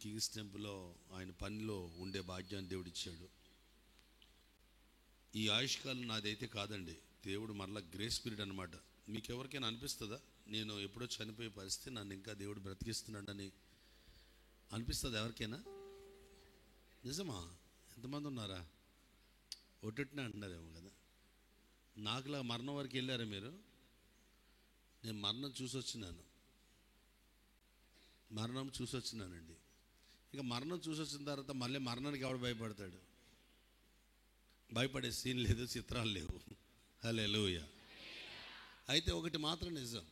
Kings టెంపుల్లో ఆయన పనిలో ఉండే భాగ్యాన్ని దేవుడు ఇచ్చాడు. ఈ ఆయుష్కాలం నాదైతే కాదండి, దేవుడు మరలా గ్రేస్ పీరియడ్ అనమాట. మీకు ఎవరికైనా అనిపిస్తుందా నేను ఎప్పుడో చనిపోయే పరిస్థితి నన్ను ఇంకా దేవుడు బ్రతికిస్తున్నాడని అనిపిస్తుంది ఎవరికైనా? నిజమా? ఎంతమంది ఉన్నారా? ఒట్టొట్టినా అంటున్నారేమో కదా. నాకులా మరణం వరకు వెళ్ళారా మీరు? నేను మరణం చూసొచ్చినానండి. ఇక మరణం చూసొచ్చిన తర్వాత మళ్ళీ మరణానికి ఎవడు భయపడతాడు? భయపడే సీన్ లేదు, చిత్రాలు లేవు. హల్లెలూయా. అయితే ఒకటి మాత్రం నిజం,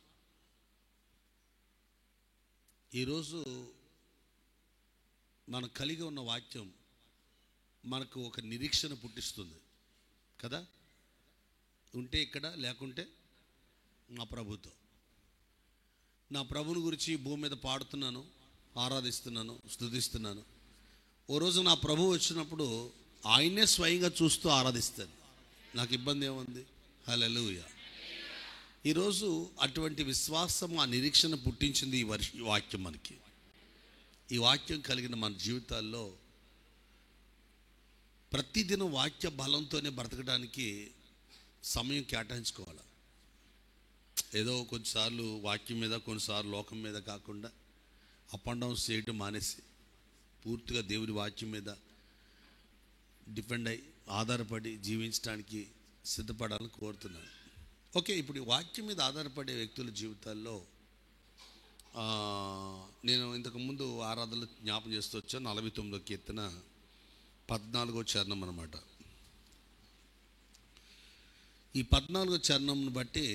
ఈరోజు మనం కలిగి ఉన్న వాక్యం మనకు ఒక నిరీక్షణ పుట్టిస్తుంది కదా. ఉంటే ఇక్కడ, లేకుంటే నా ప్రభుతో. నా ప్రభుని గురించి భూమి మీద పాడుతున్నాను, ఆరాధిస్తున్నాను, స్తుతిస్తున్నాను. ఓ రోజు నా ప్రభు వచ్చినప్పుడు ఆయనే స్వయంగా చూస్తూ ఆరాధిస్తాను. నాకు ఇబ్బంది ఏముంది? హల్లెలూయా. ఈరోజు అటువంటి విశ్వాసం, ఆ నిరీక్షణ పుట్టించింది ఈ వాక్యం మనకి. ఈ వాక్యం కలిగిన మన జీవితాల్లో ప్రతిదినం వాక్య బలంతోనే బ్రతకడానికి సమయం కేటాయించుకోవాలి. ఏదో కొన్నిసార్లు వాక్యం మీద, కొన్నిసార్లు లోకం మీద కాకుండా అప్ అండ్ డౌన్స్ చేయడం మానేసి పూర్తిగా దేవుని వాక్యం మీద డిపెండ్ అయ్యి ఆధారపడి జీవించడానికి సిద్ధపడాలని కోరుతున్నాను. ఓకే, ఇప్పుడు ఈ వాక్యం మీద ఆధారపడే వ్యక్తుల జీవితాల్లో నేను ఇంతకుముందు ఆరాధనలు జ్ఞాపం చేస్తూ వచ్చాను. 49వ కీర్తన 14వ చరణం అన్నమాట. ఈ 14వ చరణంను బట్టి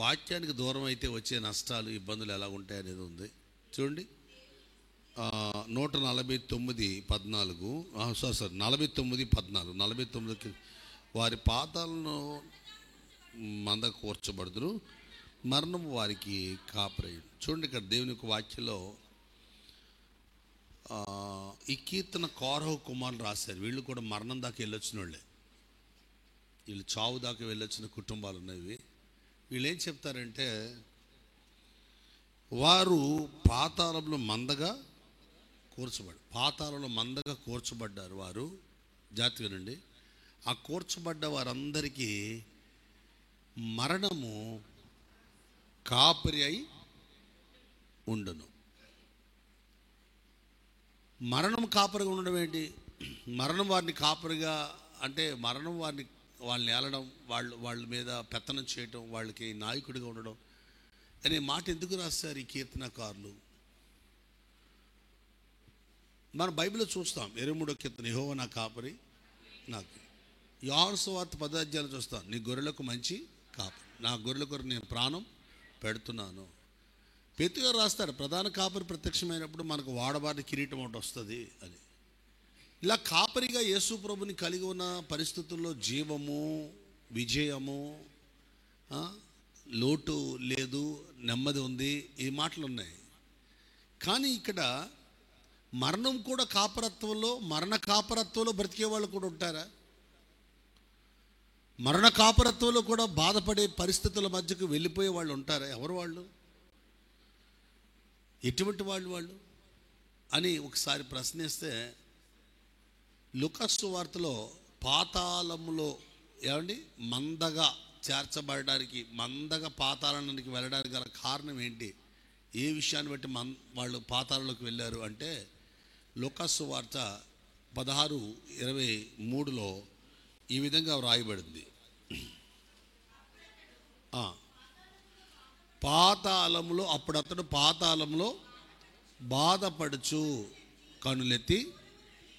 వాక్యానికి దూరం అయితే వచ్చే నష్టాలు, ఇబ్బందులు ఎలా ఉంటాయి అనేది ఉంది. చూడండి, 149:14 49:14 49 వారి పాతాలను మంద కూర్చబడుదురు, మరణము వారికి కాపరయ్యును. చూడండి, ఇక్కడ దేవుని యొక్క వాక్యంలో ఈ కీర్తన కోరహు కుమారులు రాశారు. వీళ్ళు కూడా మరణం దాకా వెళ్ళొచ్చిన వాళ్ళే, వీళ్ళు చావు దాకా వెళ్ళొచ్చిన కుటుంబాలు ఉన్నవి. వీళ్ళు ఏం చెప్తారంటే, వారు పాతాళంలో మందగా కూర్చబడ్డారు. వారు జాగ్రత్తగా వినండి, ఆ కూర్చబడ్డ వారందరికీ మరణము కాపరి అయి ఉండును. మరణం కాపరిగా ఉండడం ఏంటి? మరణం వారిని కాపరిగా అంటే మరణం వాళ్ళని ఏలడం, వాళ్ళ మీద పెత్తనం చేయటం, వాళ్ళకి నాయకుడిగా ఉండడం అనే మాట ఎందుకు రాస్తారు ఈ కీర్తనకారులు? మనం బైబిల్లో చూస్తాం. 23వ కీర్తన, యెహోవా నా కాపరి నాకు. యోహాను సువార్త 10వ అధ్యాయం చూస్తాం, నీ గొర్రెలకు మంచి కాపరి, నా గొర్రెల కొరకు నేను ప్రాణం పెడుతున్నాను. పేతురు గారు రాస్తాడు, ప్రధాన కాపరి ప్రత్యక్షమైనప్పుడు మనకు వాడబారిన కిరీటం ఒకటి వస్తుంది అని. ఇలా కాపరిగా యేసు ప్రభుని కలిగి ఉన్న పరిస్థితుల్లో జీవము, విజయము, లోటు లేదు, నెమ్మది ఉంది, ఈ మాటలు ఉన్నాయి. కానీ ఇక్కడ మరణం కూడా మరణ కాపరత్వంలో బ్రతికే వాళ్ళు కూడా ఉంటారా? మరణ కాపరత్వంలో కూడా బాధపడే పరిస్థితుల మధ్యకు వెళ్ళిపోయే వాళ్ళు ఉంటారా? ఎవరు వాళ్ళు? ఎటువంటి వాళ్ళు అని ఒకసారి ప్రశ్నిస్తే, లూకా సువార్తలో పాతాళములో ఏమండి మందగా చేర్చబడడానికి, మందగా పాతాళానికి వెళ్ళడానికి గల కారణం ఏంటి? ఏ విషయాన్ని బట్టి వాళ్ళు పాతాళంలోకి వెళ్ళారు అంటే, లూకా సువార్త 16:23లో ఈ విధంగా వ్రాయబడింది. పాతాళములో, అప్పుడు అతడు పాతాళంలో బాధపడుచు కనులెత్తి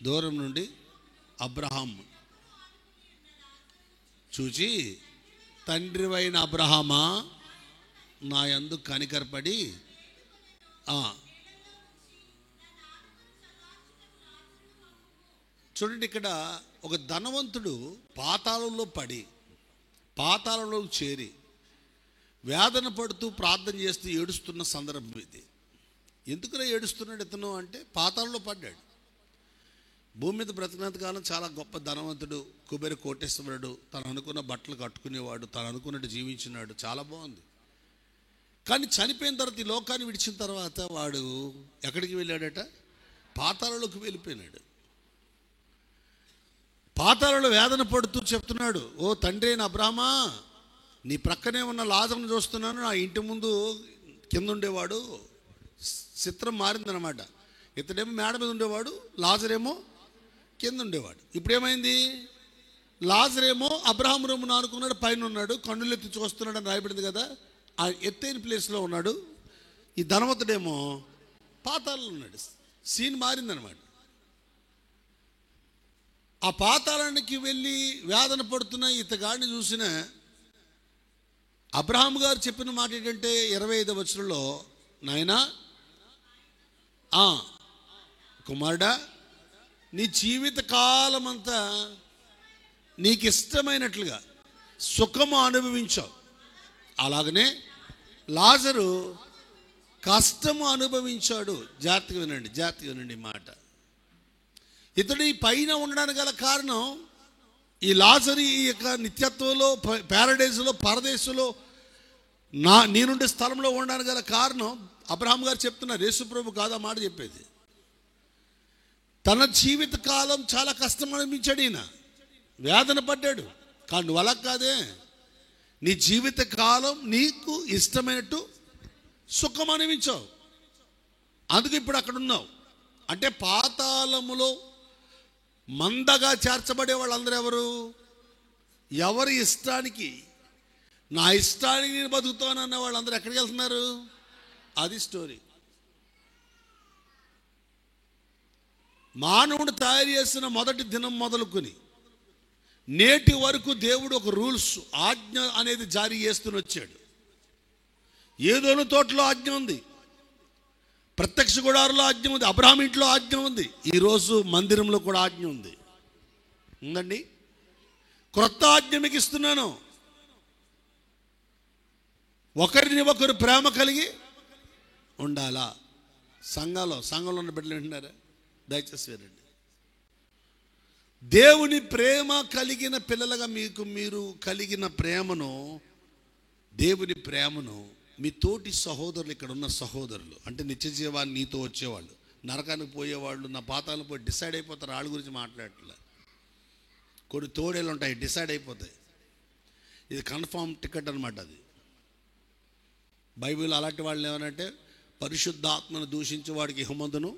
దూరం నుండి అబ్రహాము చూచి, తండ్రివైన అబ్రహామా, నా యందు కనికరపడి. చూడండి, ఇక్కడ ఒక ధనవంతుడు పాతాళంలో చేరి వేదన పడుతూ ప్రార్థన చేస్తూ ఏడుస్తున్న సందర్భం ఇది. ఎందుకురా ఏడుస్తున్నాడు ఇతను అంటే, పాతాళంలో పడ్డాడు. భూమి మీద బ్రతికినంత కాలం చాలా గొప్ప ధనవంతుడు, కుబేర కోటేశ్వరుడు, తను అనుకున్న బట్టలు కట్టుకునేవాడు, తను అనుకున్నట్టు జీవించినాడు, చాలా బాగుంది. కానీ చనిపోయిన తర్వాత, ఈ లోకాన్ని విడిచిన తర్వాత వాడు ఎక్కడికి వెళ్ళాడట? పాతాళంలోకి వెళ్ళిపోయినాడు. పాతాళంలో వేదన పడుతూ చెప్తున్నాడు, ఓ తండ్రి అయిన అబ్రామా, నీ ప్రక్కనే ఉన్న లాజరును చూస్తున్నాను. నా ఇంటి ముందు కింద ఉండేవాడు, చిత్రం మారిందనమాట. ఇతడేమో మేడ మీద ఉండేవాడు, లాజరేమో కింద ఉండేవాడు. ఇప్పుడు ఏమైంది? లాజరేమో అబ్రహాము రొమ్మున ఆనుకున్నాడు, పైన ఉన్నాడు, కన్నులు ఎత్తి చూస్తున్నాడు అని రాయబడింది కదా. ఆ ఎత్తైన ప్లేస్లో ఉన్నాడు. ఈ ధనవంతుడేమో పాతాళంలో ఉన్నాడు. సీన్ మారిందనమాట. ఆ పాతాళానికి వెళ్ళి వేదన పడుతున్న ఇతగాడిని చూసిన అబ్రహాము గారు చెప్పిన మాట ఏంటంటే 25వ వచనంలో, నాయనా, కుమారుడా, నీ జీవిత కాలమంతా నీకు ఇష్టమైనట్లుగా సుఖము అనుభవించావు. అలాగనే లాజరు కష్టము అనుభవించాడు. జాగ్రత్తగా వినండి మాట. ఇతడు ఈ పైన ఉండడానికి గల కారణం, ఈ లాజరు ఈ యొక్క నిత్యత్వంలో, ప్యారడైజ్లో, పరదేశంలో, నేనుండే స్థలంలో ఉండడానికి గల కారణం అబ్రహాం గారు చెప్తున్నారు. యేసుప్రభు కాదు ఆ మాట చెప్పేది. తన జీవిత కాలం చాలా కష్టం అనిపించాడు, ఈయన వేదన పడ్డాడు. కానీ నువ్వు అలా కాదే, నీ జీవిత కాలం నీకు ఇష్టమైనట్టు సుఖం అనిపించావు. అందుకు ఇప్పుడు అక్కడ ఉన్నావు. అంటే పాతాళములో మందగా చేర్చబడే వాళ్ళందరూ ఎవరు? ఎవరి ఇష్టానికి, నా ఇష్టానికి నేను బతుకుతానన్న వాళ్ళందరూ ఎక్కడికి వెళ్తున్నారు? అది స్టోరీ. మానవుడు తయారు చేసిన మొదటి దినం మొదలుకొని నేటి వరకు దేవుడు ఒక రూల్స్, ఆజ్ఞ అనేది జారీ చేస్తూనే వచ్చాడు. ఏదోను తోటలో ఆజ్ఞ ఉంది, ప్రత్యక్ష గుడారంలో ఆజ్ఞ ఉంది, అబ్రహాం ఇంట్లో ఆజ్ఞ ఉంది, ఈరోజు మందిరంలో కూడా ఆజ్ఞ ఉందండి. క్రొత్త ఆజ్ఞ మీకు ఇస్తున్నాను, ఒకరిని ఒకరు ప్రేమ కలిగి ఉండాలా. సంఘంలో ఉన్న బిడ్డలు వింటున్నారా? దయచేసి వినండి. దేవుని ప్రేమ కలిగిన పిల్లలుగా మీరు కలిగిన ప్రేమను, దేవుని ప్రేమను మీ తోటి సహోదరులు, ఇక్కడ ఉన్న సహోదరులు అంటే నిత్య జీవాన్ని నీతో వచ్చేవాళ్ళు, నరకానికి పోయేవాళ్ళు, నా పాతాలను పోయి డిసైడ్ అయిపోతారు. వాళ్ళ గురించి మాట్లాడట్లే. కొన్ని తోడేళ్ళు ఉంటాయి, డిసైడ్ అయిపోతాయి. ఇది కన్ఫామ్ టికెట్ అనమాట. అది బైబిల్ అలాంటి వాళ్ళు ఏమనంటే, పరిశుద్ధాత్మను దూషించే వాడికి ఇహమందును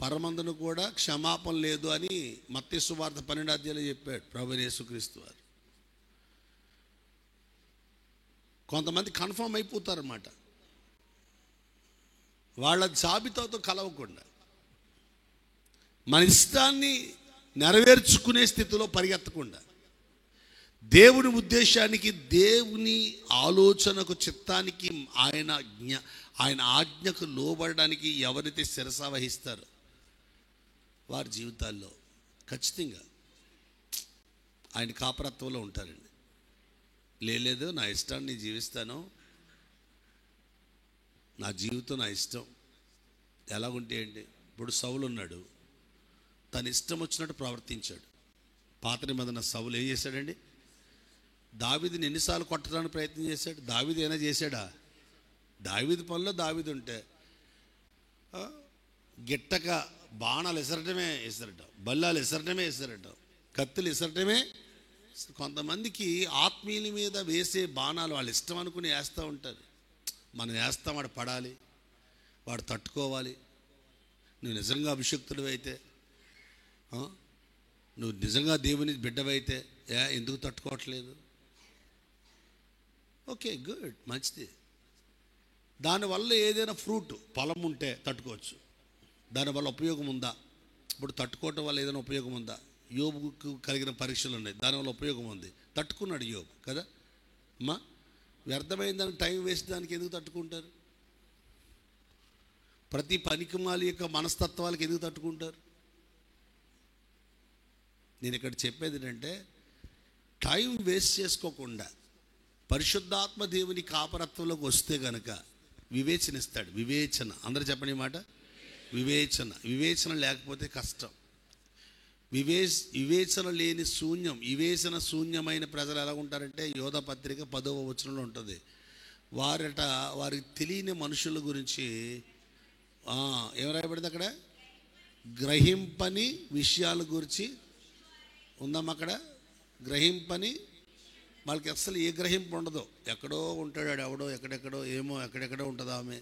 పరమందును కూడా క్షమాపణ లేదు అని మత్తయి సువార్త 12వ అధ్యాయంలో చెప్పాడు ప్రభువైన యేసుక్రీస్తు వారు. కొంతమంది కన్ఫర్మ్ అయిపోతారన్నమాట, వాళ్ళ జాబితాతో కలవకుండా మన ఇష్టాన్ని నెరవేర్చుకునే స్థితిలో పరిగెత్తకుండా, దేవుని ఉద్దేశానికి, దేవుని ఆలోచనకు, చిత్తానికి, ఆయన ఆజ్ఞకు లోబడడానికి ఎవరైతే శిరస వహిస్తారో వారి జీవితాల్లో ఖచ్చితంగా ఆయన కాపరత్వంలో ఉంటారండి. లేదు నా ఇష్టాన్ని జీవిస్తాను, నా జీవితం నా ఇష్టం, ఎలాగుంటే ఏంటి? ఇప్పుడు సౌలు ఉన్నాడు, తన ఇష్టం వచ్చినట్టు ప్రవర్తించాడు. పాత నిబంధన సౌలు ఏం చేశాడండి? దావీదుని ఎన్నిసార్లు కొట్టడానికి ప్రయత్నం చేశాడు? దావీదు ఏమైనా చేశాడా? దావీదు పనిలో దావీదు ఉంటే గిట్టక బాణాలు ఎసరటం, బల్లాలు ఎసరటం, కత్తులు ఎసరటమే. కొంతమందికి ఆత్మీయుల మీద వేసే బాణాలు వాళ్ళ ఇష్టం అనుకుని వేస్తూ ఉంటారు. మనం వేస్తాం, వాడు పడాలి, వాడు తట్టుకోవాలి. నువ్వు నిజంగా అభిషక్తుడు అయితే, నువ్వు నిజంగా దేవుని బిడ్డవైతే ఎందుకు తట్టుకోవట్లేదు? ఓకే, గుడ్, మంచిది. దానివల్ల ఏదైనా ఫ్రూట్, ఫలం ఉంటే తట్టుకోవచ్చు. దానివల్ల ఉపయోగం ఉందా? ఇప్పుడు తట్టుకోవటం వల్ల ఏదైనా ఉపయోగం ఉందా? యోబుకు కలిగిన పరీక్షలు ఉన్నాయి, దానివల్ల ఉపయోగం ఉంది, తట్టుకున్నాడు యోబు కదా. అమ్మా, వ్యర్థమైన దానికి టైం వేస్ట్ దానికి ఎందుకు తట్టుకుంటారు? ప్రతి పనికిమాలి యొక్క మనస్తత్వాలకు ఎందుకు తట్టుకుంటారు? నేను ఇక్కడ చెప్పేది ఏంటంటే, టైం వేస్ట్ చేసుకోకుండా పరిశుద్ధాత్మ దేవుని కాపరత్వంలోకి వస్తే గనక వివేచన ఇస్తాడు. వివేచన, అందరూ చెప్పండి మాట, వివేచన లేకపోతే కష్టం. వివేచన లేని శూన్యం, వివేచన శూన్యమైన ప్రజలు ఎలా ఉంటారంటే, యోధ పత్రిక 10వ వచనంలో ఉంటుంది. వారికి తెలియని మనుషుల గురించి ఏం రాయబడింది అక్కడ? గ్రహింపని విషయాల గురించి ఉందాం అక్కడ. గ్రహింపని వాళ్ళకి అసలు ఏ గ్రహింపు ఉండదు. ఎక్కడో ఉంటాడు ఎవడో, ఎక్కడెక్కడో ఏమో ఎక్కడెక్కడో ఉంటుంది ఆమె.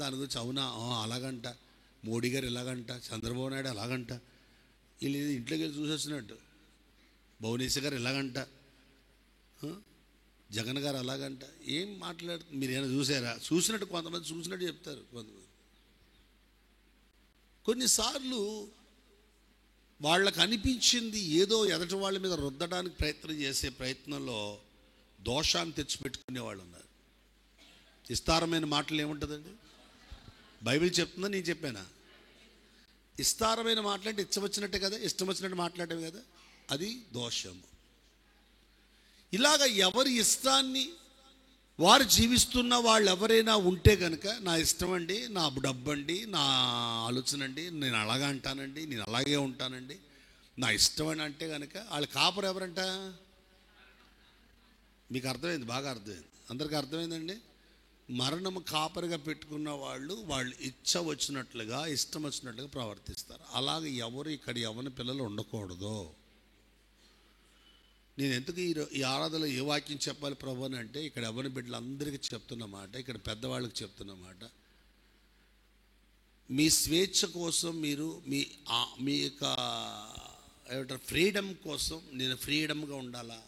దాని గురించి అవునా అలాగంట, మోడీ గారు ఇలాగంట, చంద్రబాబు నాయుడు అలాగంట, వీళ్ళు ఇంట్లోకి వెళ్ళి చూసొచ్చినట్టు, భువనేశ్వర్ గారు ఇలాగంట, జగన్ గారు అలాగంట. ఏం మాట్లాడుతుంది? మీరు ఏమైనా చూసారా? చూసినట్టు కొంతమంది చూసినట్టు చెప్తారు కొంతమంది. కొన్నిసార్లు వాళ్ళకు అనిపించింది ఏదో ఎదటి వాళ్ళ మీద రుద్దడానికి ప్రయత్నం చేసే ప్రయత్నంలో దోషాన్ని తెచ్చిపెట్టుకునే వాళ్ళు ఉన్నారు. విస్తారమైన మాటలు ఏముంటుందండి? బైబిల్ చెప్తుందా నేను చెప్పానా? విస్తారమైన మాటలు అంటే ఇష్టం వచ్చినట్టే కదా, ఇష్టం వచ్చినట్టు మాట్లాడటం కదా, అది దోషము. ఇలాగ ఎవరి ఇష్టాన్ని వారు జీవిస్తున్న వాళ్ళు ఎవరైనా ఉంటే కనుక, నా ఇష్టం అండి, నా డబ్బు అండి, నా ఆలోచన అండి, నేను అలాగే అంటానండి, నేను అలాగే ఉంటానండి, నా ఇష్టం అని అంటే కనుక వాళ్ళు కాపరు ఎవరంట? మీకు అర్థమైంది? బాగా అర్థమైంది. అందరికీ అర్థమైందండి. మరణము కాపరిగా పెట్టుకున్న వాళ్ళు ఇచ్చ వచ్చినట్లుగా ఇష్టం వచ్చినట్లుగా ప్రవర్తిస్తారు. అలాగే ఎవరు ఇక్కడ ఎవరి పిల్లలు ఉండకూడదు. నేను ఎందుకు ఈ ఆరాధనలో ఏ వాక్యం చెప్పాలి ప్రభు అని అంటే, ఇక్కడ ఎవరి బిడ్డలందరికీ చెప్తున్నమాట, ఇక్కడ పెద్దవాళ్ళకి చెప్తున్నమాట, మీ స్వేచ్ఛ కోసం మీరు మీ యొక్క ఏమంటారు ఫ్రీడమ్ కోసం, నేను ఫ్రీడమ్గా ఉండాలా,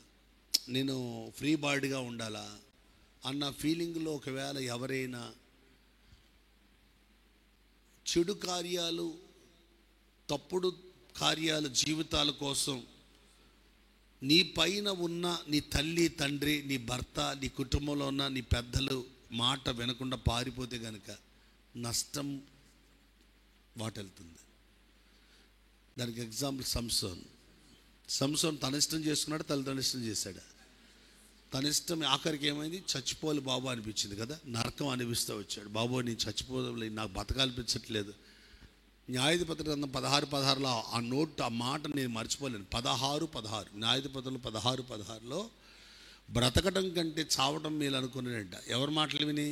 నేను ఫ్రీ బర్డ్గా ఉండాలా అన్న ఫీలింగ్లో ఒకవేళ ఎవరైనా చెడు కార్యాలు, తప్పుడు కార్యాలు జీవితాల కోసం నీ పైన ఉన్న నీ తల్లి తండ్రి, నీ భర్త, నీ కుటుంబంలో ఉన్న నీ పెద్దలు మాట వినకుండా పారిపోతే కనుక నష్టం వాటెళ్తుంది. దానికి ఎగ్జాంపుల్ సంసోన్ తన ఇష్టం చేసుకున్నాడు, తల్లిదండ్రుల ఇష్టం చేశాడు. తన ఇష్టం ఆఖరికి ఏమైంది? చచ్చిపోవాలి బాబు అనిపించింది కదా, నరకం అనిపిస్తూ వచ్చాడు. బాబు నేను చచ్చిపోలేదు, నాకు బతకాలనిపించట్లేదు. న్యాయాధిపతుల గ్రంథం 16:16లో ఆ మాట నేను మర్చిపోలేను. 16:16 న్యాయాధిపతులు 16:16లో బ్రతకడం కంటే చావటం మేలు అనుకున్నాడంట. ఎవరి మాటలు విని?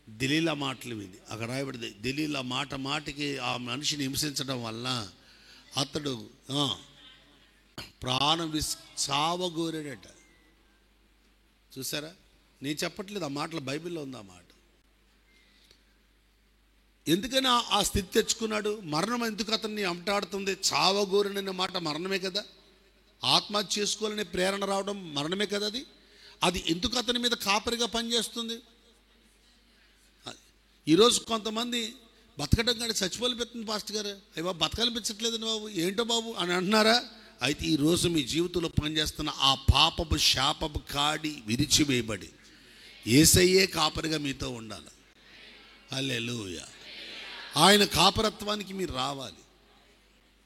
దెలీలా మాటలు విని. అక్కడ రాయబడింది, దెలీలా మాటికి ఆ మనిషిని హింసించడం వల్ల అతడు ప్రాణం చావగోరాడట. చూసారా? నేను చెప్పట్లేదు, ఆ మాటలు బైబిల్లో ఉంది. ఆ మాట ఎందుకని ఆ స్థితి తెచ్చుకున్నాడు? మరణం ఎందుకు అతన్ని అంటాడుతుంది? చావగోరననే మాట మరణమే కదా, ఆత్మహత్య చేసుకోవాలనే ప్రేరణ రావడం మరణమే కదా. అది ఎందుకు అతని మీద కాపరిగా పనిచేస్తుంది? ఈరోజు కొంతమంది బతకడం కానీ చచ్చిపోలిపెడుతుంది. పాస్టర్ గారు అయ్యా బతకాలనిపించట్లేదు బాబు, ఏంటో బాబు అని అంటున్నారా? అయితే ఈరోజు మీ జీవితంలో పనిచేస్తున్న ఆ పాపపు శాపపు కాడి విరిచివేయబడి యేసయ్యే కాపరిగా మీతో ఉండాలి. హల్లెలూయా. ఆయన కాపరత్వానికి మీరు రావాలి.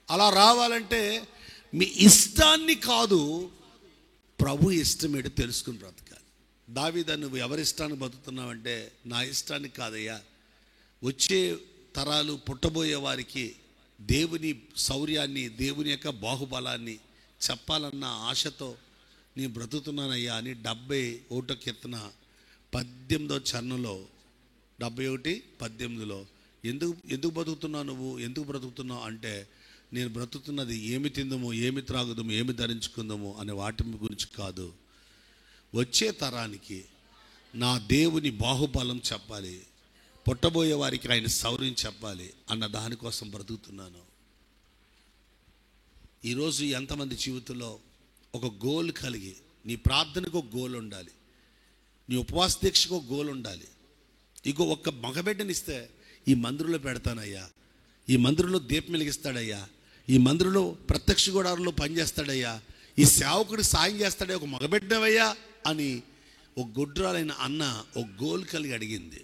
అలా రావాలంటే మీ ఇష్టాన్ని కాదు, ప్రభు ఇష్టం ఏంటో తెలుసుకుని బ్రతకాలి. దావీదా, నువ్వు ఎవరి ఇష్టాన్ని బతుకుతున్నావంటే, నా ఇష్టానికి కాదయ్యా, వచ్చే తరాలు పుట్టబోయే వారికి దేవుని శౌర్యాన్ని, దేవుని యొక్క బాహుబలాన్ని చెప్పాలన్న ఆశతో నేను బ్రతుకుతున్నానయ్యా అని 71 కీర్తన 18వ చరణంలో 71:18లో ఎందుకు బతుకుతున్నావు నువ్వు, ఎందుకు బ్రతుకుతున్నావు అంటే, నేను బ్రతుకుతున్నది ఏమి తిందము, ఏమి త్రాగుదము, ఏమి ధరించుకుందాము అనే వాటి గురించి కాదు, వచ్చే తరానికి నా దేవుని బాహుబలం చెప్పాలి, పుట్టబోయే వారికి ఆయన శౌర్యం చెప్పాలి అన్న దానికోసం బ్రతుకుతున్నాను. ఈరోజు ఎంతమంది జీవితంలో ఒక గోల్ కలిగి, నీ ప్రార్థనకు ఒక గోల్ ఉండాలి, నీ ఉపవాస దీక్షకు ఒక గోల్ ఉండాలి. ఇగో ఒక్క మగబిడ్డనిస్తే ఈ మందిరంలో పెడతానయ్యా, ఈ మందిరంలో దీపం వెలిగిస్తాడయ్యా, ఈ మందిరంలో ప్రత్యక్ష గుడారంలో పనిచేస్తాడయ్యా, ఈ సేవకుడికి సాయం చేస్తాడే ఒక మగబిడ్డవయ్యా అని ఒక గుడ్రాలైన అన్న ఒక గోల్ కలిగి అడిగింది.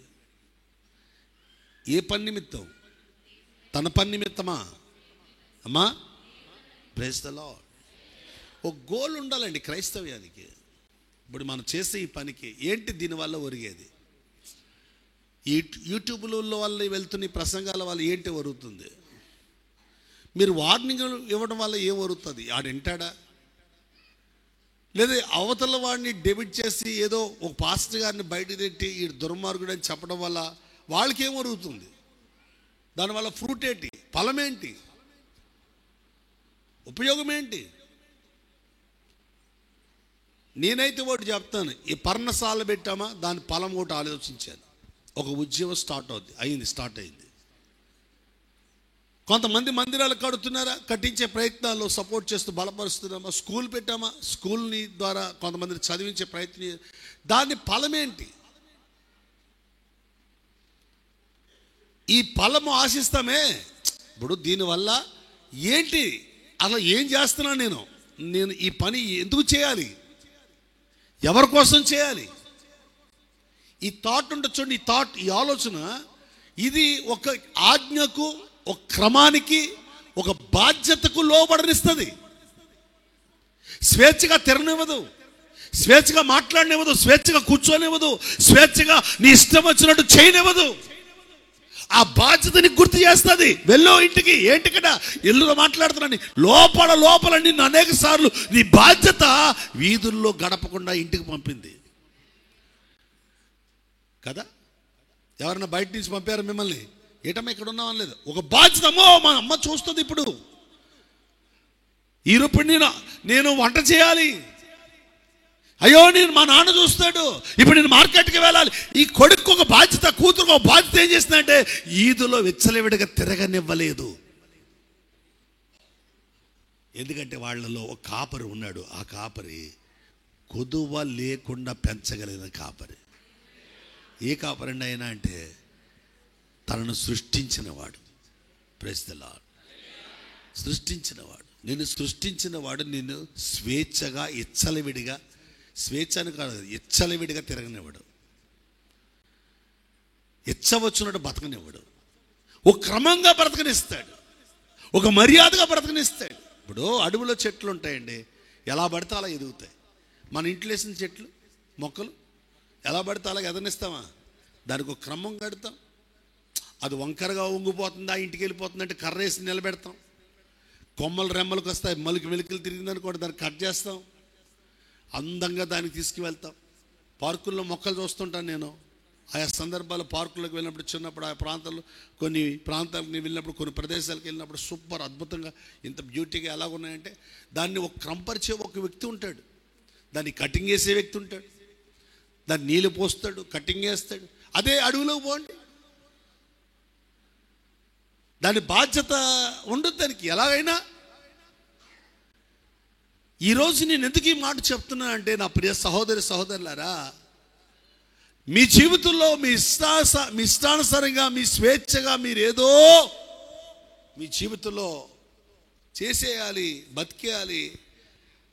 ఏ పని నిమిత్తం? తన పని నిమిత్తమా అమ్మా? Praise the Lord. ఒక గోల్ ఉండాలండి క్రైస్తవ్యానికి. ఇప్పుడు మనం చేసే ఈ పనికి ఏంటి దీనివల్ల ఒరిగేది? ఈ యూట్యూబ్ల వల్ల వెళ్తున్న ఈ ప్రసంగాల వల్ల ఏంటి ఒరుగుతుంది? మీరు వార్నింగ్ ఇవ్వడం వల్ల ఏం ఒరుగుతుంది? ఆడు వింటాడా? లేదా అవతల వాడిని డెబిట్ చేసి ఏదో ఒక పాస్టర్ గారిని బయట తెట్టి ఈ దుర్మార్గుడు అని చెప్పడం వల్ల వాళ్ళకి ఏం ఒరుగుతుంది? దానివల్ల ఫ్రూట్ ఏంటి, ఫలం ఏంటి? ఉపయోగం ఏంటి? నేనైతే ఒకటి చెప్తాను, ఈ పర్ణశాల పెట్టామా, దాని ఫలం ఒకటి ఆలోచించాను. ఒక ఉద్యమం స్టార్ట్ అయింది. కొంతమంది మందిరాలు కడుతున్నారా, కట్టించే ప్రయత్నాల్లో సపోర్ట్ చేస్తూ బలపరుస్తున్నామా? స్కూల్ పెట్టామా, స్కూల్ని ద్వారా కొంతమందిని చదివించే ప్రయత్నం, దాని ఫలం ఏంటి? ఈ ఫలము ఆశిస్తామే. ఇప్పుడు దీనివల్ల ఏంటి, అలా ఏం చేస్తున్నాను నేను ఈ పని ఎందుకు చేయాలి, ఎవరి కోసం చేయాలి? ఈ థాట్ ఉంటుంది చూడండి, ఈ ఆలోచన, ఇది ఒక ఆజ్ఞకు, ఒక క్రమానికి, ఒక బాధ్యతకు లోబడనిస్తుంది. స్వేచ్ఛగా తిరగనివ్వదు, స్వేచ్ఛగా మాట్లాడనివ్వదు, స్వేచ్ఛగా కూర్చోనివ్వదు, స్వేచ్ఛగా నీ ఇష్టం వచ్చినట్టు చేయనివ్వదు. ఆ బాధ్యతని గుర్తు చేస్తుంది. వెళ్ళు ఇంటికి, ఏంటికట ఇల్లులో మాట్లాడుతున్నాను, లోపల నిన్ను అనేక సార్లు నీ బాధ్యత వీధుల్లో గడపకుండా ఇంటికి పంపింది కదా. ఎవరైనా బయట నుంచి పంపారు మిమ్మల్ని, ఏటమ్మా ఇక్కడ ఉన్నామని లేదు, ఒక బాధ్యత. మా అమ్మ చూస్తుంది, ఇప్పుడు ఈరోజు నేను వంట చేయాలి, అయ్యో నేను మా నాన్న చూస్తాడు, ఇప్పుడు నేను మార్కెట్కి వెళ్ళాలి. ఈ కొడుకు ఒక బాధ్యత, కూతురుకు ఒక బాధ్యత. ఏం చేస్తుందంటే ఈదులో విచ్చలవిడిగా తిరగనివ్వలేదు. ఎందుకంటే వాళ్ళలో ఒక కాపరి ఉన్నాడు. ఆ కాపరి కొదువ లేకుండా పెంచగలిగిన కాపరి. ఏ కాపరండి అయినా అంటే తనను సృష్టించినవాడు. Praise the Lord. సృష్టించినవాడు, నిన్ను సృష్టించినవాడు నిన్ను స్వేచ్ఛగా, ఇచ్చలవిడిగా, స్వేచ్ఛను కాదు, ఇచ్చలవిడిగా తిరగనివ్వడు, ఇచ్చవచ్చున్నట్టు బతకనివ్వడు. ఒక క్రమంగా బ్రతకనిస్తాడు, ఒక మర్యాదగా బ్రతకనిస్తాడు. ఇప్పుడు అడవిలో చెట్లు ఉంటాయండి, ఎలా పడితే అలా ఎదుగుతాయి. మన ఇంట్లో వేసిన చెట్లు, మొక్కలు ఎలా పడితే అలా ఎదనిస్తామా? దానికి ఒక క్రమం కడతాం. అది వంకరగా వంగిపోతుందా, ఇంటికి వెళ్ళిపోతుందంటే కర్ర వేసి నిలబెడతాం. కొమ్మలు రెమ్మలకు వస్తాయి, మెలికలు తిరిగిందనుకోండి, దాన్ని కట్ చేస్తాం, అందంగా దానికి తీసుకువెళ్తాం. పార్కుల్లో మొక్కలు చూస్తుంటాను నేను. ఆయా సందర్భాలు పార్కులకు వెళ్ళినప్పుడు, చిన్నప్పుడు ఆ ప్రాంతాల్లో, కొన్ని ప్రాంతాలకు నేను వెళ్ళినప్పుడు, కొన్ని ప్రదేశాలకు వెళ్ళినప్పుడు సూపర్ అద్భుతంగా ఇంత బ్యూటీగా ఎలా ఉన్నాయంటే, దాన్ని ఒక క్రమపరిచే ఒక వ్యక్తి ఉంటాడు, దాన్ని కటింగ్ చేసే వ్యక్తి ఉంటాడు, దాన్ని నీళ్ళు పోస్తాడు, కటింగ్ చేస్తాడు. అదే అడవిలోకి పోండి, దాని బాధ్యత ఉండదు దానికి ఎలాగైనా. ఈరోజు నేను ఎందుకు ఈ మాట చెప్తున్నా అంటే, నా ప్రియ సహోదరులారా, మీ జీవితంలో మీ ఇష్టానుసారంగా, మీ స్వేచ్ఛగా మీరేదో మీ జీవితంలో చేసేయాలి, బతికేయాలి.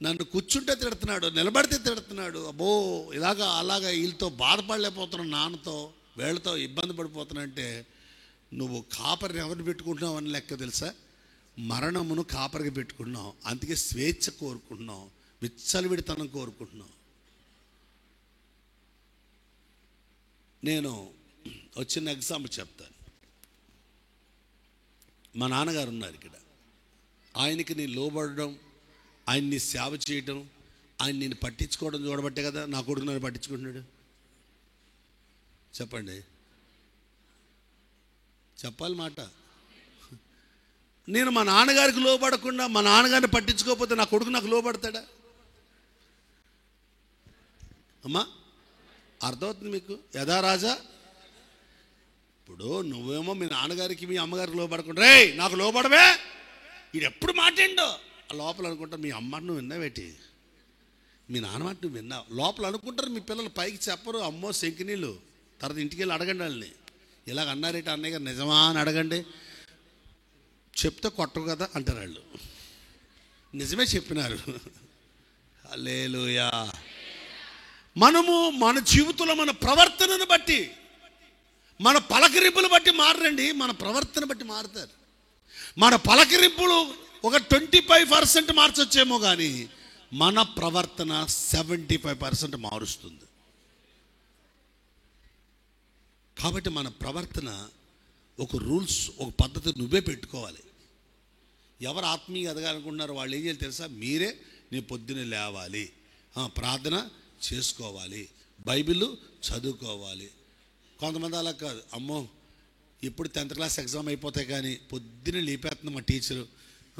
నన్ను కూర్చుంటే తిడుతున్నాడు, నిలబడితే తిడుతున్నాడు, అబ్బో ఇలాగా అలాగా, వీళ్ళతో బాధపడలేకపోతున్నాను, నాన్నతో వీళ్ళతో ఇబ్బంది పడిపోతున్నా అంటే, నువ్వు కాపరిని ఎవరిని పెట్టుకుంటున్నావు అని లెక్క తెలుసా? మరణమును కాపరికి పెట్టుకున్నావు. అందుకే స్వేచ్ఛ కోరుకుంటున్నావు, విచ్చలవిడితనం కోరుకుంటున్నావు. నేను వచ్చిన ఎగ్జాంపుల్ చెప్తాను. మా నాన్నగారు ఉన్నారు ఇక్కడ. ఆయనకి నేను లోబడడం, ఆయన్ని సేవ చేయడం, ఆయన నేను పట్టించుకోవడం చూడబట్టే కదా నా కొడుకు నన్ను పట్టించుకుంటున్నాడు. చెప్పండి, చెప్పాలి మాట. నేను మా నాన్నగారికి లోబడకుండా, మా నాన్నగారిని పట్టించుకోకపోతే నా కొడుకు నాకు లోబడతాడా? అమ్మా అర్థమవుతుంది మీకు? యథా రాజా. ఇప్పుడు నువ్వేమో మీ నాన్నగారికి, మీ అమ్మగారికి లోబడకుండా, రే నాకు లోబడవే, ఇది ఎప్పుడు మాట్లాడో లోపల అనుకుంటారు. మీ అమ్మ నువ్వు విన్నావేటి, మీ నాన్న మాట నువ్వు విన్నావు లోపల అనుకుంటారు. మీ పిల్లలు పైకి చెప్పరు, అమ్మో శంకినీళ్ళు. తర్వాత ఇంటికి వెళ్ళి అడగండి వాళ్ళని, ఇలాగ అన్నారేట అన్నయ్య గారు, నిజమా అని అడగండి. చెప్తే కొట్టరు కదా అంటారు వాళ్ళు. నిజమే చెప్పినారు. హల్లెలూయా. మనము మన జీవితంలో మన ప్రవర్తనను బట్టి, మన పలకరింపులు బట్టి మారండి, మన ప్రవర్తన బట్టి మారుతారు. మన పలకరింపులు ఒక 25% మార్చొచ్చేమో కానీ మన ప్రవర్తన 75% మారుస్తుంది. కాబట్టి మన ప్రవర్తన ఒక రూల్స్, ఒక పద్ధతి నువ్వే పెట్టుకోవాలి. ఎవరు ఆత్మీయ ఎదగాలనుకుంటున్నారో వాళ్ళు ఏం చేయాలి తెలుసా? మీరే నీ పొద్దున్నే లేవాలి, ప్రార్థన చేసుకోవాలి, బైబిల్ చదువుకోవాలి. కొంతమంది అలా కాదు, అమ్మో ఇప్పుడు 10th క్లాస్ ఎగ్జామ్ అయిపోతాయి కానీ పొద్దున్నే లేపేస్తుంది మా టీచరు,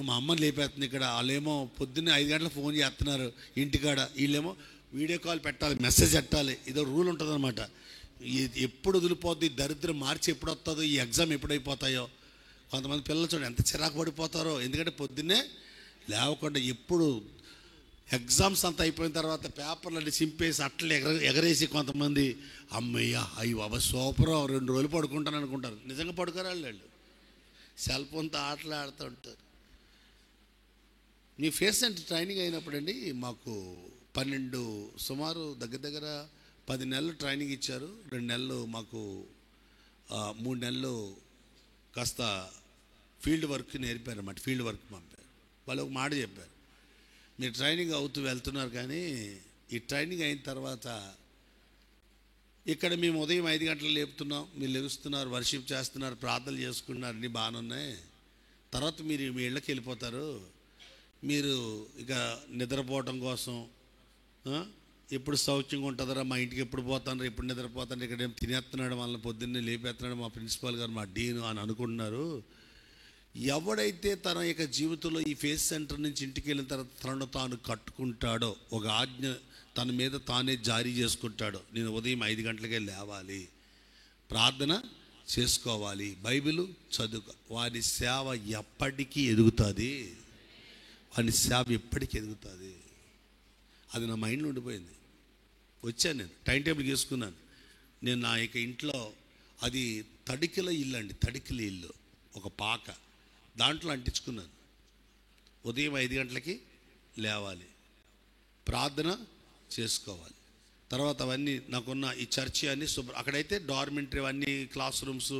మా అమ్మని లేపేస్తుంది ఇక్కడ. వాళ్ళేమో పొద్దున్నే 5 గంటలకు ఫోన్ చేస్తున్నారు ఇంటికాడ, వీళ్ళేమో వీడియో కాల్ పెట్టాలి, మెసేజ్ పెట్టాలి, ఇదో రూల్ ఉంటుంది అనమాట. ఎప్పుడు వదిలిపోద్ది దరిద్రం, మార్చి ఎప్పుడు వస్తుందో, ఈ ఎగ్జామ్ ఎప్పుడైపోతాయో. కొంతమంది పిల్లలు చూడండి ఎంత చిరాకు పడిపోతారో, ఎందుకంటే పొద్దున్నే లేవకుండా ఎప్పుడు ఎగ్జామ్స్ అంతా అయిపోయిన తర్వాత పేపర్లన్నీ చింపేసి అట్లా ఎగరేసి కొంతమంది అమ్మయ్య అయ్యి బాబా సూపరం 2 రోజులు పడుకుంటాను అనుకుంటారు. నిజంగా పడుకోరు వాళ్ళు, సెల్ ఫోన్తో ఆటలు ఆడుతూ ఉంటారు. మీ ఫేస్ సెంటర్ ట్రైనింగ్ అయినప్పుడు అండి మాకు సుమారు దగ్గర 10 నెలలు ట్రైనింగ్ ఇచ్చారు. 2 నెలలు మాకు 3 నెలలు కాస్త ఫీల్డ్ వర్క్ నేర్పారు అన్నమాట. ఫీల్డ్ వర్క్ పంపారు. వాళ్ళు ఒక మాట చెప్పారు, మీరు ట్రైనింగ్ అవుతూ వెళ్తున్నారు కానీ ఈ ట్రైనింగ్ అయిన తర్వాత ఇక్కడ మేము ఉదయం 5 గంటలు లేపుతున్నాం, మీరు లెగుస్తున్నారు, వర్షిప్ చేస్తున్నారు, ప్రార్థనలు చేసుకుంటున్నారు, అన్నీ బాగానే ఉన్నాయి. తర్వాత మీరు మీ ఇళ్ళకి వెళ్ళిపోతారు. మీరు ఇక నిద్రపోవటం కోసం ఎప్పుడు సౌఖ్యంగా ఉంటుందరా, మా ఇంటికి ఎప్పుడు పోతాను, ఎప్పుడు నిద్రపోతాను, ఇక్కడ ఏం తినేస్తున్నాడు, వాళ్ళని పొద్దున్నే లేపేస్తున్నాడు మా ప్రిన్సిపాల్ గారు, మా డీను అని అనుకుంటున్నారు. ఎవడైతే తన యొక్క జీవితంలో ఈ ఫేస్ సెంటర్ నుంచి ఇంటికి వెళ్ళిన తర్వాత తనను తాను కట్టుకుంటాడో, ఒక ఆజ్ఞ తన మీద తానే జారీ చేసుకుంటాడో, నేను ఉదయం 5 గంటలకే లేవాలి, ప్రార్థన చేసుకోవాలి, బైబిల్ చదువుకో, వారి సేవ ఎప్పటికీ ఎదుగుతుంది. వారి సేవ ఎప్పటికీ ఎదుగుతుంది. అది నా మైండ్లో ఉండిపోయింది. వచ్చాను, నేను టైం టేబుల్ చేసుకున్నాను. నేను నా యొక్క ఇంట్లో, అది తడికిల ఇల్లు అండి, తడికిల ఇల్లు, ఒక పాక, దాంట్లో అంటించుకున్నాను. ఉదయం 5 గంటలకి లేవాలి, ప్రార్థన చేసుకోవాలి. తర్వాత అవన్నీ నాకున్న ఈ చర్చి అన్నీ అక్కడైతే డార్మెంటరీ అన్నీ, క్లాస్ రూమ్స్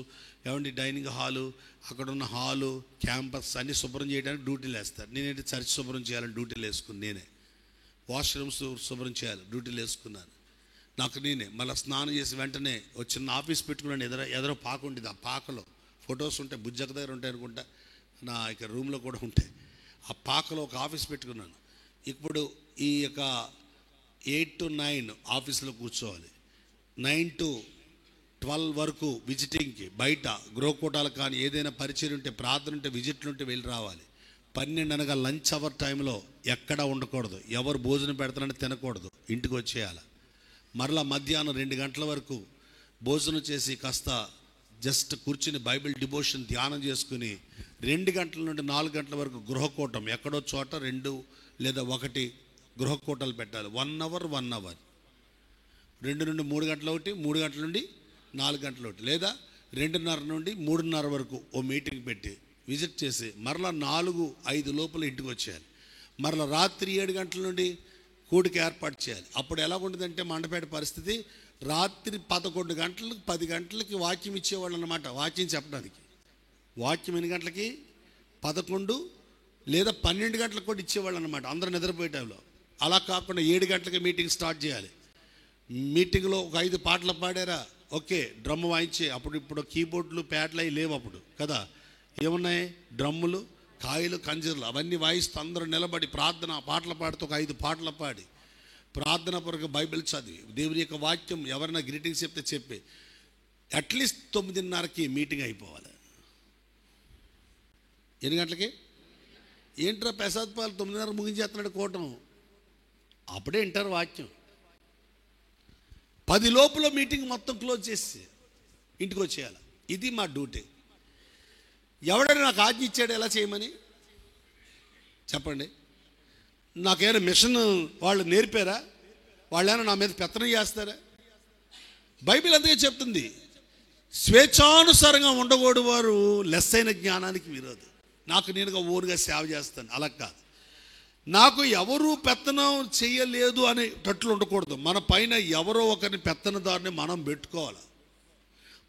ఏమండి, డైనింగ్ హాలు, అక్కడ ఉన్న హాలు, క్యాంపస్ అన్నీ శుభ్రం చేయడానికి డ్యూటీలు వేస్తారు. నేనైతే చర్చి శుభ్రం చేయాలని డ్యూటీలు వేసుకుని నేనే, వాష్రూమ్స్ శుభ్రం చేయాలి డ్యూటీలు వేసుకున్నాను. నాకు నేనే మళ్ళీ స్నానం చేసి వెంటనే ఒక చిన్న ఆఫీస్ పెట్టుకున్నాను. ఎదరో పాక ఉండేది. ఆ పాకలో ఫొటోస్ ఉంటాయి, బుజ్జక దగ్గర ఉంటాయి అనుకుంటా, నా ఇక రూమ్లో కూడా ఉంటాయి. ఆ పాకలో ఒక ఆఫీస్ పెట్టుకున్నాను. ఇప్పుడు ఈ యొక్క 8 to 9 ఆఫీస్లో కూర్చోవాలి, 9 to 12 వరకు విజిటింగ్కి, బయట గృహకూటాలు కానీ ఏదైనా పరిచయం ఉంటే, ప్రార్థన ఉంటే, విజిట్లు ఉంటే వెళ్ళి రావాలి. 12 అనగా లంచ్ అవర్ టైంలో ఎక్కడా ఉండకూడదు, ఎవరు భోజనం పెడతారని తినకూడదు, ఇంటికి వచ్చేయాలి. మరలా మధ్యాహ్నం 2 గంటల వరకు భోజనం చేసి కాస్త జస్ట్ కూర్చుని బైబిల్ డివోషన్ ధ్యానం చేసుకుని 2 గంటల నుండి 4 గంటల వరకు గృహకూటం, ఎక్కడో చోట 2 లేదా 1 గృహకూటాలు పెట్టాలి. 1 hour 1 hour, 2 నుండి 3 గంటల ఒకటి, 3 గంటల నుండి 4 గంటల ఒకటి, లేదా 2:30 నుండి 3:30 వరకు ఓ మీటింగ్ పెట్టి విజిట్ చేసి మరలా 4-5 లోపల ఇంటికి వచ్చేయాలి. మరలా రాత్రి 7 గంటల నుండి కూడికి ఏర్పాటు చేయాలి. అప్పుడు ఎలా ఉంటుందంటే మండపేట పరిస్థితి, రాత్రి 11 గంటలకు 10 గంటలకి వాక్యం ఇచ్చేవాళ్ళు అన్నమాట. వాక్యం చెప్పడానికి వాక్యం ఎన్ని గంటలకి, 11 లేదా 12 గంటలకు కూడా ఇచ్చేవాళ్ళు అన్నమాట, అందరూ నిద్రపోయే టైంలో. అలా కాకుండా 7 గంటలకి మీటింగ్ స్టార్ట్ చేయాలి. మీటింగ్లో ఒక 5 పాటలు పాడారా, ఓకే, డ్రమ్ వాయించే. ఇప్పుడు కీబోర్డులు ప్యాడ్లు అవి లేవు అప్పుడు కదా, ఏమున్నాయి, డ్రమ్ములు, కాయలు, కంజర్లు, అవన్నీ వాయిస్తూ అందరూ నిలబడి ప్రార్థన పాటలు పాడుతూ ఒక 5 పాటలు పాడి ప్రార్థన పరకు బైబిల్ చదివి దేవుని యొక్క వాక్యం ఎవరైనా గ్రీటింగ్స్ చెప్తే చెప్పి అట్లీస్ట్ 9:30కి మీటింగ్ అయిపోవాలి. ఎన్ని గంటలకి? ఏంట్రా ప్రసాద్ పాలు 9:30 ముగించేస్తున్నాడు కూటం, అప్పుడే వింటారు వాక్యం. 10 లోపల మీటింగ్ మొత్తం క్లోజ్ చేసి ఇంటికి వచ్చేయాలి. ఇది మా డ్యూటీ. ఎవడైనా నాకు ఆజ్ఞ ఇచ్చాడు ఎలా చేయమని చెప్పండి? నాకేమైనా మిషన్ వాళ్ళు నేర్పారా? వాళ్ళైనా నా మీద పెత్తనం చేస్తారా? బైబిల్ అందుకే చెప్తుంది, స్వేచ్ఛానుసారంగా ఉండకూడదు వారు లెస్ అయిన జ్ఞానానికి విరోధి. నాకు నేనుగా ఓరుగా సేవ చేస్తాను, అలా కాదు. నాకు ఎవరు పెత్తనం చేయలేదు అనేటట్లు ఉండకూడదు. మన పైన ఎవరో ఒకరిని పెత్తనదారిని మనం పెట్టుకోవాలి.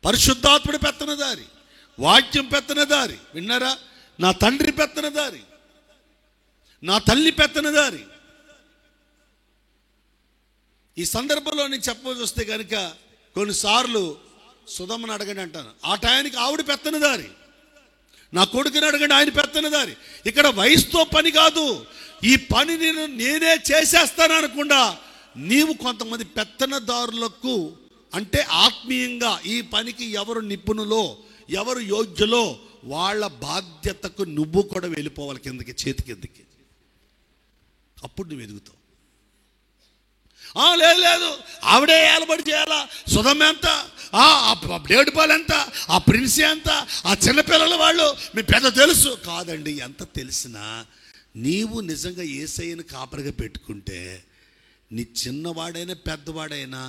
పరిశుద్ధాత్ముడి పెత్తనదారి, వాక్యం పెత్తనదారి, విన్నారా? నా తండ్రి పెత్తనదారి, నా తల్లి పెత్తనదారి. ఈ సందర్భంలో నేను చెప్పవలసి వస్తే కనుక కొన్నిసార్లు సుధమ్మని అడగండి అంటాను, ఆ టయానికి ఆవిడ పెత్తనదారి. నా కొడుకుని అడగండి, ఆయన పెత్తనదారి. ఇక్కడ వయసుతో పని కాదు, ఈ పని నేనే చేసేస్తాను అనకుండా నీవు కొంతమంది పెత్తనదారులకు, అంటే ఆత్మీయంగా ఈ పనికి ఎవరు నిపుణులో, ఎవరు యోగ్యులో వాళ్ళ బాధ్యతకు నువ్వు కూడా వెళ్ళిపోవాలి కిందకి, చేతి కిందకి. అప్పుడు నువ్వు ఎదుగుతావు. లేదు లేదు ఆవిడే ఏలబడి చేయాలా, సుధమ్మ ఎంత, డేవిడ్ పాల్ ఎంత, ఆ ప్రిన్సీ ఎంత, ఆ చిన్నపిల్లల వాళ్ళు మీ పెద్ద తెలుసు కాదండి. ఎంత తెలిసినా నీవు నిజంగా యేసయ్యను కాపరిగా పెట్టుకుంటే నీ చిన్నవాడైనా పెద్దవాడైనా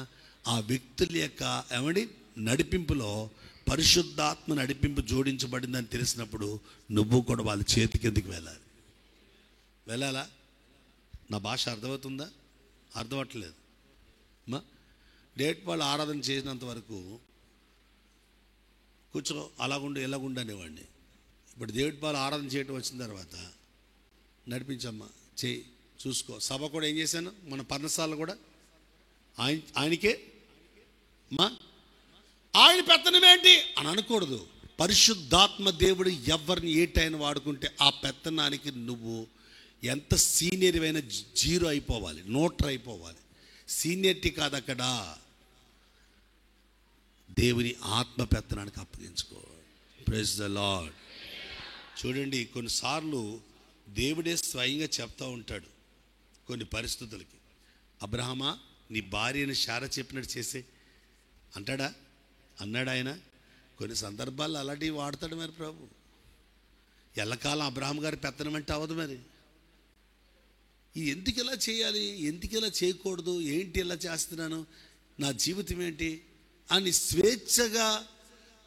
ఆ వ్యక్తుల యొక్క నడిపింపులో పరిశుద్ధాత్మ నడిపింపు జోడించబడిందని తెలిసినప్పుడు నువ్వు కూడా వాళ్ళ చేతి కిందకి వెళ్ళాలా? నా భాష అర్థమవుతుందా? అర్థమవట్లేదు. డేట్ వాళ్ళు ఆరాధన చేసినంత వరకు కూర్చో అలాగుండు ఇలాగుండు అనేవాడిని. ఇప్పుడు దేవుడి వాళ్ళు ఆరాధన చేయటం వచ్చిన తర్వాత నడిపించమ్మా, చేయి, చూసుకో. సభ కూడా ఏం చేశాను, మన పర్ణశాల కూడా ఆయనకే ఆయన పెత్తనమేంటి అని అనకూడదు. పరిశుద్ధాత్మ దేవుడు ఎవరిని ఏ టైం వాడుకుంటే ఆ పెత్తనానికి నువ్వు ఎంత సీనియర్ అయినా జీరో అయిపోవాలి, నోటర్ అయిపోవాలి. సీనియర్టీ కాదు అక్కడ, దేవుని ఆత్మ పెత్తనానికి అప్పగించుకో. Praise the Lord. చూడండి, కొన్నిసార్లు దేవుడే స్వయంగా చెప్తూ ఉంటాడు కొన్ని పరిస్థితులకి. అబ్రహమా, నీ భార్యని శారా చెప్పినట్టు చేసే అన్నాడు ఆయన. కొన్ని సందర్భాల్లో అలాంటివి వాడతాడు మరి ప్రభు. ఎల్లకాలం అబ్రహాం గారి పెత్తనం అంటే అవ్వదు మరి. ఎందుకు ఇలా చేయాలి, ఎందుకు ఇలా చేయకూడదు, ఏంటి ఇలా చేస్తున్నాను, నా జీవితం ఏంటి అని స్వేచ్ఛగా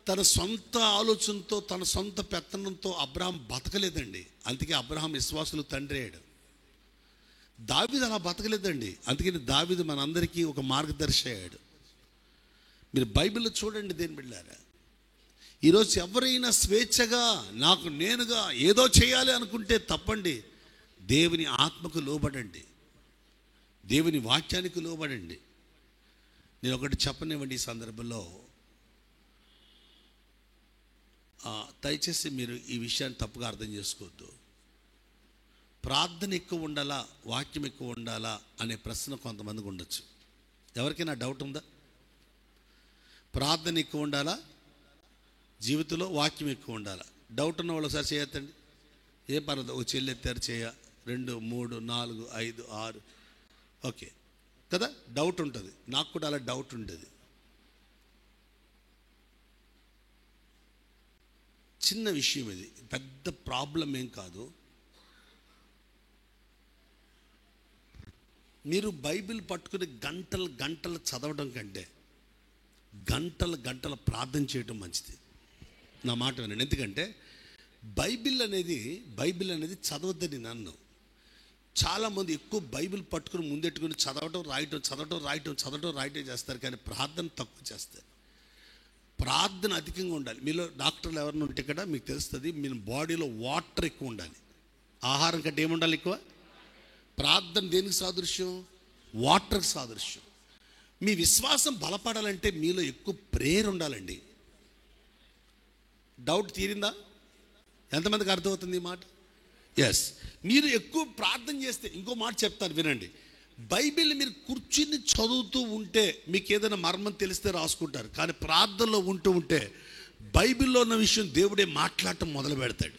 తన సొంత ఆలోచనతో తన సొంత పెత్తనంతో అబ్రహాం బతకలేదండి. అందుకే అబ్రహాం విశ్వాసులు తండ్రి అయ్యాడు. దావీదు అలా బతకలేదండి. అందుకని దావీదు మనందరికీ ఒక మార్గదర్శి అయ్యాడు. మీరు బైబిల్లో చూడండి దేని బిడ్డలారా. ఈరోజు ఎవరైనా స్వేచ్ఛగా నాకు నేనుగా ఏదో చేయాలి అనుకుంటే తప్పండి. దేవుని ఆత్మకు లోబడండి, దేవుని వాక్యానికి లోబడండి. నేను ఒకటి చెప్పనివ్వండి ఈ సందర్భంలో. దయచేసి మీరు ఈ విషయాన్ని తప్పుగా అర్థం చేసుకోవద్దు. ప్రార్థన ఎక్కువ ఉండాలా, వాక్యం ఎక్కువ ఉండాలా అనే ప్రశ్న కొంతమందికి ఉండొచ్చు. ఎవరికైనా డౌట్ ఉందా? ప్రార్థన ఎక్కువ ఉండాలా, జీవితంలో వాక్యం ఎక్కువ ఉండాలా? డౌట్ ఉన్న వాళ్ళు ఒకసారి చేయొద్దండి. ఏ పర్లేదు, ఒక చెల్లి ఎత్తారు, చేయ 2 3 4 5 6 ఓకే కదా. డౌట్ ఉంటుంది, నాకు కూడా అలా డౌట్ ఉండేది. చిన్న విషయం ఇది, పెద్ద ప్రాబ్లం ఏం కాదు. మీరు బైబిల్ పట్టుకుని గంటలు గంటలు చదవడం కంటే గంటలు గంటలు ప్రార్థన చేయడం మంచిది. నా మాట వినండి. ఎందుకంటే బైబిల్ అనేది చదవద్దని నన్ను చాలామంది ఎక్కువ బైబిల్ పట్టుకుని ముందెట్టుకుని చదవటం రాయటం చేస్తారు, కానీ ప్రార్థన తక్కువ చేస్తారు. ప్రార్థన అధికంగా ఉండాలి. మీలో డాక్టర్లు ఎవరైనా ఉంటే ఇక్కడ మీకు తెలుస్తుంది, మీ బాడీలో వాటర్ ఎక్కువ ఉండాలి. ఆహారం కంటే ఏముండాలి ఎక్కువ? ప్రార్థన దేనికి సాదృశ్యం? వాటర్కి సాదృశ్యం. మీ విశ్వాసం బలపడాలంటే మీలో ఎక్కువ ప్రేయర్ ఉండాలండి. డౌట్ తీరిందా? ఎంతమందికి అర్థమవుతుంది ఈ మాట? ఎస్. మీరు ఎక్కువ ప్రార్థన చేస్తే, ఇంకో మాట చెప్తాను వినండి. బైబిల్ మీరు కూర్చుని చదువుతూ ఉంటే మీకు ఏదైనా మర్మం తెలిస్తే రాసుకుంటారు, కానీ ప్రార్థనలో ఉంటే బైబిల్లో ఉన్న విషయం దేవుడే మాట్లాడటం మొదలు పెడతాడు.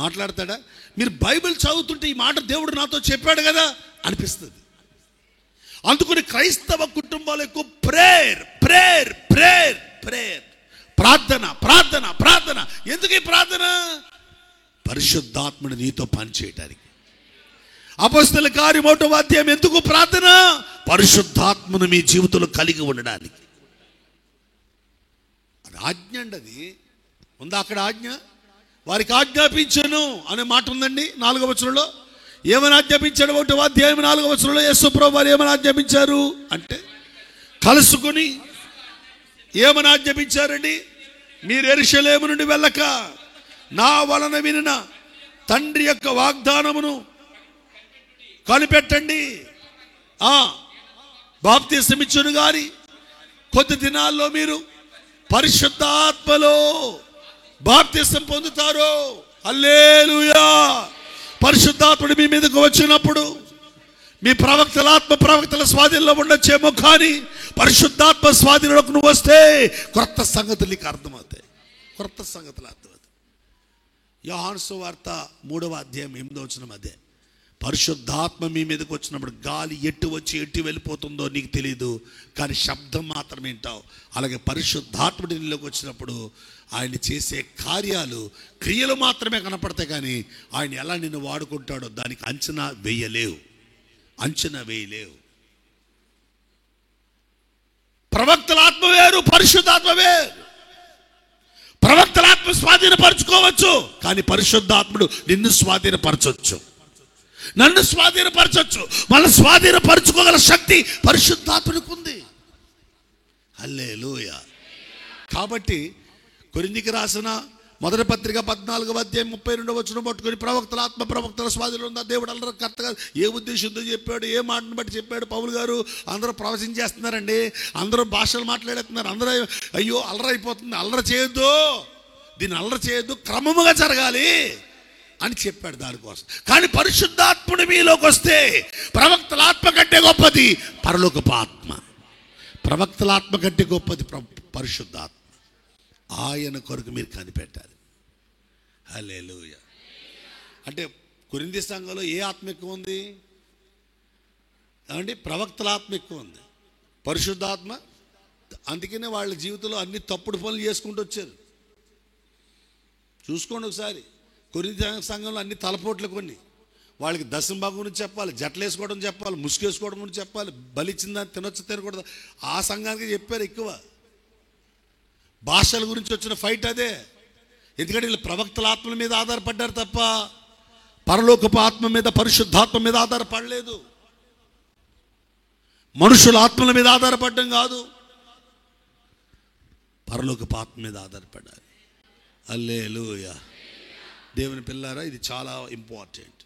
మాట్లాడతాడా? మీరు బైబిల్ చదువుతుంటే ఈ మాట దేవుడు నాతో చెప్పాడు కదా అనిపిస్తుంది. అందుకని క్రైస్తవ కుటుంబాలు ఎక్కువ ప్రేయర్ ప్రేయర్ ప్రేయర్ ప్రేయర్, ప్రార్థన ప్రార్థన ప్రార్థన. ఎందుకు ఈ ప్రార్థన? పరిశుద్ధాత్ముడు నీతో పనిచేయటానికి. అపొస్తలుల కార్యం 1వ అధ్యాయం ఎందుకు ప్రార్థన? పరిశుద్ధాత్మను మీ జీవితంలో కలిగి ఉండడానికి. అది ఆజ్ఞ అండి. అది ఉందా అక్కడ ఆజ్ఞ? వారికి ఆజ్ఞాపించను అనే మాట ఉందండి 4వ వచనంలో. ఏమని ఆజ్ఞాపించాడు? 1వ అధ్యాయం 4వ వచనంలో యేసు ప్రభువు వారు ఏమని ఆజ్ఞాపించారు అంటే, కలుసుకొని ఏమని ఆజ్ఞాపించారండి? మీరు యెరూషలేము నుండి వెళ్ళక నా వలన వినిన తండ్రి యొక్క వాగ్దానమును కనిపెట్టండి. బాప్తిసం ఇచ్చును గాని కొద్ది దినాల్లో మీరు పరిశుద్ధాత్మలో బాప్తిసం పొందుతారు. హల్లెలూయా. పరిశుద్ధాత్ముడు మీ మీదకు వచ్చినప్పుడు మీ ప్రవక్తల స్వాధీనంలో ఉండొచ్చేమో, కానీ పరిశుద్ధాత్మ స్వాధీనంలోకి నువ్వు వస్తే క్రొత్త సంగతులు నీకు అర్థమవుతాయి. క్రొత్త సంగతులు అర్థమవుతాయి. యోహాను సువార్త 3వ అధ్యాయం 8వ వచనం అదే. పరిశుద్ధాత్మ మీ మీదకి వచ్చినప్పుడు గాలి ఎట్టు వచ్చి ఎట్టి వెళ్ళిపోతుందో నీకు తెలియదు, కానీ శబ్దం మాత్రం వింటావు. అలాగే పరిశుద్ధాత్ముడి నీలోకి వచ్చినప్పుడు ఆయన చేసే కార్యాలు, క్రియలు మాత్రమే కనపడతాయి, కానీ ఆయన ఎలా నిన్ను వాడుకుంటాడో దానికి అంచనా వేయలేవు. ప్రవక్తల ఆత్మ వేరు, పరిశుద్ధాత్మ వేరు. ప్రవక్తల ఆత్మ స్వాధీనపరచుకోవచ్చు, కానీ పరిశుద్ధాత్ముడు నిన్ను స్వాధీనపరచవచ్చు, నన్ను స్వాధీనపరచవచ్చు. మళ్ళీ స్వాధీనపరచుకోగల శక్తి పరిశుద్ధాత్ముడికి ఉంది. హల్లెలూయా. కాబట్టి కొరింథీకి రాసిన మొదటి పత్రిక 14వ అధ్యాయం 32వ వచనం పట్టుకొని ప్రవక్తల ఆత్మ ప్రవక్తల స్వాధీనంలో ఉందా, దేవుడు అందరూ కరెక్ట్గా ఏ ఉద్దేశంతో చెప్పాడు, ఏ మాటను బట్టి చెప్పాడు. పౌలు గారు అందరూ ప్రవచించేస్తున్నారండి, అందరూ భాషలు మాట్లాడేస్తున్నారు, అందరూ అయ్యో అల్లరైపోతుంది, అల్లరి చేయొద్దు, దీన్ని అల్లరి చేయొద్దు, క్రమముగా జరగాలి అని చెప్పాడు దానికోసం. కానీ పరిశుద్ధాత్ముడు మీలోకి వస్తే ప్రవక్తల ఆత్మ కంటే గొప్పది పరలోకపు ఆత్మ. ప్రవక్తల ఆత్మ కంటే గొప్పది పరిశుద్ధాత్మ. ఆయన కొరకు మీరు కనిపెట్టాలి. హల్లెలూయా. అంటే కొరింథీ సంఘంలో ఏ ఆత్మ ఎక్కువ ఉంది అంటే ప్రవక్తల ఆత్మ ఎక్కువ ఉంది, పరిశుద్ధాత్మ. అందుకనే వాళ్ళ జీవితంలో అన్ని తప్పుడు పనులు చేసుకుంటూ వచ్చారు. చూసుకోండి ఒకసారి, కొరింథీ సంఘంలో అన్ని తలపోట్లు కొన్ని. వాళ్ళకి దశంభాగం గురించి చెప్పాలి, జట్లు వేసుకోవడం చెప్పాలి, ముసుగేసుకోవడం గురించి చెప్పాలి, బలిచ్చిందని తినొచ్చు తినకూడదు ఆ సంఘానికి చెప్పారు ఎక్కువ. భాషల గురించి వచ్చిన ఫైట్ అదే. ఎందుకంటే వీళ్ళు ప్రవక్తల ఆత్మల మీద ఆధారపడ్డారు తప్ప పరలోకపు ఆత్మ మీద, పరిశుద్ధాత్మ మీద ఆధారపడలేదు. మనుషుల ఆత్మల మీద ఆధారపడడం కాదు, పరలోకపు ఆత్మ మీద ఆధారపడాలి. హల్లెలూయా. దేవుని పిల్లారా, ఇది చాలా ఇంపార్టెంట్,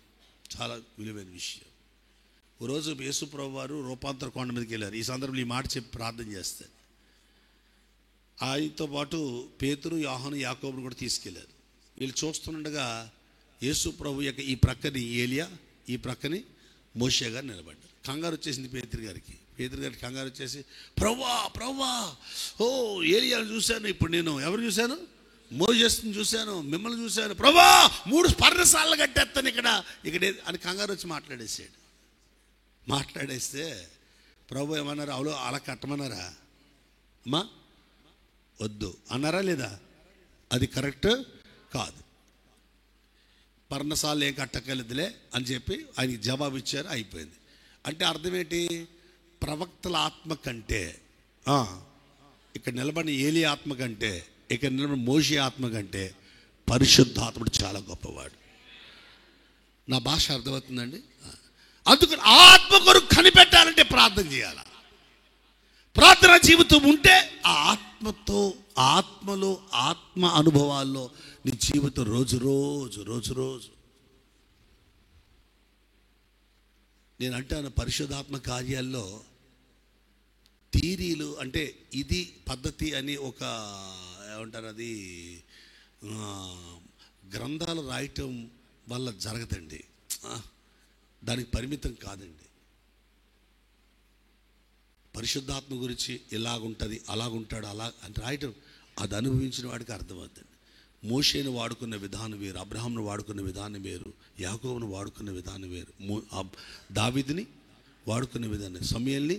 చాలా విలువైన విషయం. ఈరోజు యేసు ప్రభు వారు రూపాంతర కొండ మీదకి వెళ్ళారు. ఈ సందర్భంలో ఈ మాట చెప్పి ప్రార్థన చేస్తారు. ఆయనతో పాటు పేతురు, యోహాను, యాకోబును కూడా తీసుకెళ్లారు. వీళ్ళు చూస్తుండగా యేసు ప్రభు యొక్క ఈ ప్రక్కని ఏలియా, ఈ ప్రక్కని మోషే గారు నిలబడ్డారు. కంగారు వచ్చేసింది పేతురు గారికి. కంగారు వచ్చేసి, ప్రవ్వా ఓ ఏలియాను చూశాను, ఇప్పుడు నేను ఎవరు చూశాను, మోషేస్ని చూశాను, మిమ్మల్ని చూశాను, ప్రభా 3 పర్ణశాలలు కట్టేస్తాను ఇక్కడ అని కంగారు వచ్చి మాట్లాడేస్తే ప్రభు ఏమన్నారు, అవులో అలా కట్టమన్నారా అమ్మా, వద్దు అన్నారా లేదా? అది కరెక్ట్ కాదు, పర్ణశాలలు ఏం కట్టగలదులే అని చెప్పి ఆయనకి జవాబు ఇచ్చారు. అయిపోయింది. అంటే అర్థం ఏంటి? ప్రవక్తల ఆత్మ కంటే, ఇక్కడ నిలబడిన ఏలి ఆత్మ కంటే, ఇక్కడ నిలబడిన మోషే ఆత్మ కంటే పరిశుద్ధాత్ముడు చాలా గొప్పవాడు. నా భాష అర్థమవుతుందండి? అందుకని ఆత్మ కొరకు కనిపెట్టాలంటే ప్రార్థన చేయాలి. ప్రార్థన జీవితం ఉంటే ఆ ఆత్మలో ఆత్మ అనుభవాల్లో నీ జీవితం రోజు నేను అంటాను, పరిశుద్ధాత్మ కార్యాల్లో థియరీలు అంటే ఇది పద్ధతి అని ఒక ఏమంటారు, అది గ్రంథాలు రాయటం వల్ల జరగదండి, దానికి పరిమితం కాదండి. పరిశుద్ధాత్మ గురించి ఇలాగుంటుంది, అలాగుంటాడు, అలా అని రాయటం అది అనుభవించిన వాడికి అర్థమవుతుంది. మోషేను వాడుకున్న విధానం వేరు, అబ్రహాంను వాడుకున్న విధానం వేరు, యాకోబును వాడుకున్న విధానం వేరు, దావీదుని వాడుకున్న విధానం, సమూయేలుని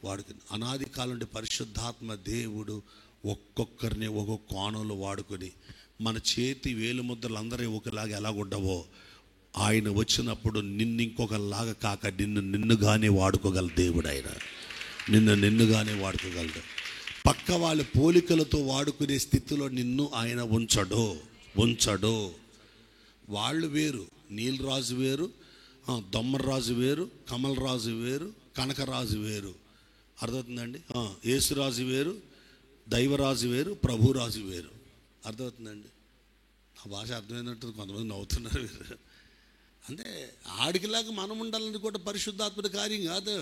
వాడుకుని, అనాది కాలం నుండి పరిశుద్ధాత్మ దేవుడు ఒక్కొక్కరిని ఒక్కొక్క కోణంలో వాడుకొని, మన చేతి వేలు ముద్రలు అందరూ ఒకలాగా ఎలాగుండవో ఆయన వచ్చినప్పుడు నిన్ను ఇంకొకలాగా కాక నిన్నుగానే వాడుకోగల దేవుడు. ఆయన నిన్నుగానే వాడుకోగలడు. పక్క వాళ్ళ పోలికలతో వాడుకునే స్థితిలో నిన్ను ఆయన ఉంచడు. వాళ్ళు వేరు, నీలరాజు వేరు, దొమ్మరాజు వేరు, కమలరాజు వేరు, కనకరాజు వేరు. అర్థమవుతుందండి? యేసురాజు వేరు, దైవరాజు వేరు, ప్రభురాజు వేరు. అర్థమవుతుందండి? ఆ భాష అర్థమైనట్టు కొంతమంది నవ్వుతున్నారు. అంటే ఆడికిలాగా మనం ఉండాలని కూడా పరిశుద్ధాత్ముడి కార్యం కాదు.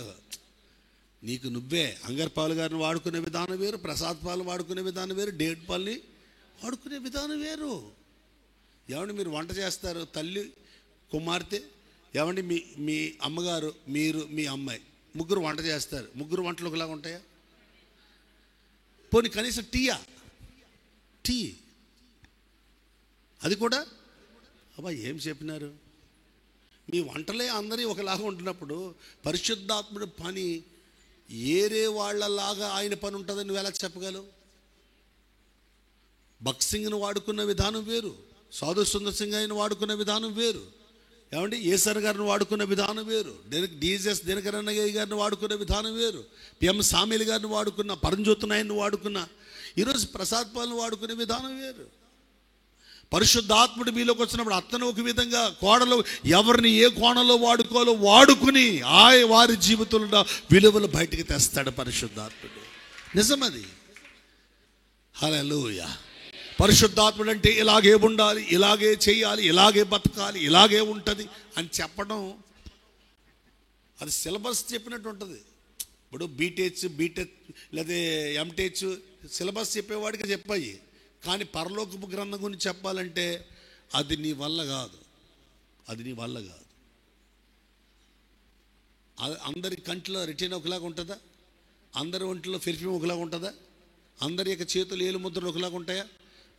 నీకు నువ్వే అంగర్పాల్ గారిని వాడుకునే విధానం వేరు, ప్రసాద్ పాలు వాడుకునే విధానం వేరు, డేట్ పాల్ని వాడుకునే విధానం వేరు. ఏమండి మీరు వంట చేస్తారు, తల్లి కుమార్తె, ఏమండి మీ అమ్మగారు, మీరు మీ అమ్మాయి ముగ్గురు వంట చేస్తారు, ముగ్గురు వంటలు ఒకలాగా ఉంటాయా? పోనీ కనీసం టీ అది కూడా అబ్బా ఏం చెప్పినారు? మీ వంటలే అందరి ఒకలాగా ఉంటున్నప్పుడు పరిశుద్ధాత్ముడి పని ఏరే వాళ్ళలాగా ఆయన పని ఉంటుందని నువ్వు ఎలా చెప్పగలవు? భక్త్ సింగ్ను వాడుకున్న విధానం వేరు, సాధు సుందర్ సింగ్ ఆయన వాడుకున్న విధానం వేరు, ఏమండి ఏసర్ గారిని వాడుకున్న విధానం వేరు, డిఎస్ దినకరన్నయ్య గారిని వాడుకున్న విధానం వేరు, పిఎం సామీల్ గారిని వాడుకున్న, పరంజ్యోతి నాయన్ని వాడుకున్న, ఈరోజు ప్రసాద్ పాల్ని వాడుకునే విధానం వేరు. పరిశుద్ధాత్ముడు మీలోకి వచ్చినప్పుడు అతను ఒక విధంగా కోడలు ఎవరిని ఏ కోణంలో వాడుకోవాలో వాడుకుని వారి జీవితంలో విలువలు బయటికి తెస్తాడు పరిశుద్ధాత్ముడు. నిజమది. హల్లెలూయా. పరిశుద్ధాత్ముడు అంటే ఇలాగే ఉండాలి, ఇలాగే చేయాలి, ఇలాగే బతకాలి, ఇలాగే ఉంటుంది అని చెప్పడం అది సిలబస్ చెప్పినట్టు ఉంటుంది. ఇప్పుడు బీటెక్ లేదా ఎంటెచ్ సిలబస్ చెప్పేవాడికి చెప్పాయి, కానీ పరలోకపు గ్రంథం గురించి చెప్పాలంటే అది నీ వల్ల కాదు, అది నీ వల్ల కాదు. అందరి కంట్లో రెటీనా ఒకలాగా ఉంటుందా? అందరి ఒంట్లో పెర్ఫ్యూమ్ ఒకలాగా ఉంటుందా? అందరి యొక్క చేతులు ఏలు ముద్రలు ఒకలాగా ఉంటాయా?